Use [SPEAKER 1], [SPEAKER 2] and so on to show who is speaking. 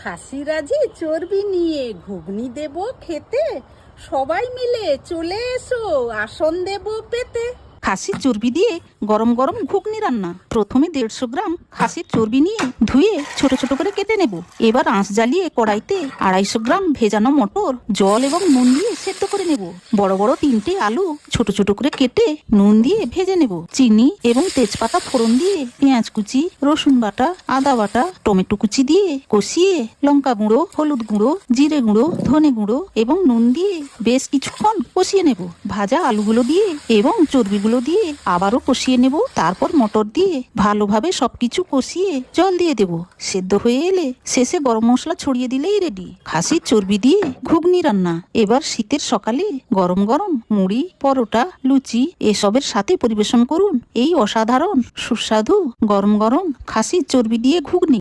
[SPEAKER 1] খাসিরাজি চর্বি নিয়ে ঘুগনি দেব খেতে, সবাই মিলে চলে এসো আসন দেব পেতে।
[SPEAKER 2] খাসির চর্বি দিয়ে গরম গরম ঘুগনি রান্না। প্রথমে 150 গ্রাম খাসির চর্বি নিয়ে ধুয়ে ছোট ছোট করে কেটে নেব। এবার আঁচ জ্বালিয়ে কড়াইতে 250 গ্রাম ভেজানো মটর জল এবং নুন দিয়ে সেদ্ধ করে নেব। বড় বড় 3টে আলু ছোট ছোট করে কেটে নুন দিয়ে ভেজে নেব। চিনি এবং তেজপাতা ফোড়ন দিয়ে পেঁয়াজ কুচি, রসুন বাটা, আদা বাটা, টমেটো কুচি দিয়ে কষিয়ে লঙ্কা গুঁড়ো, হলুদ গুঁড়ো, জিরে গুঁড়ো, ধনে গুঁড়ো এবং নুন দিয়ে বেশ কিছুক্ষণ কষিয়ে নেব। ভাজা আলুগুলো দিয়ে এবং চর্বিগুলো দিয়ে আবারও কষিয়ে নেব। তারপর মটর দিয়ে ভালোভাবে সবকিছু কষিয়ে জল দিয়ে দেব। সেদ্ধ হয়ে এলে শেষে গরম মশলা ছড়িয়ে দিলেই রেডি খাসির চর্বি দিয়ে ঘুগনি রান্না। এবার শীতের সকালে গরম গরম মুড়ি, পরোটা, লুচি এসবের সাথে পরিবেশন করুন এই অসাধারণ সুস্বাদু গরম গরম খাসির চর্বি দিয়ে ঘুগনি।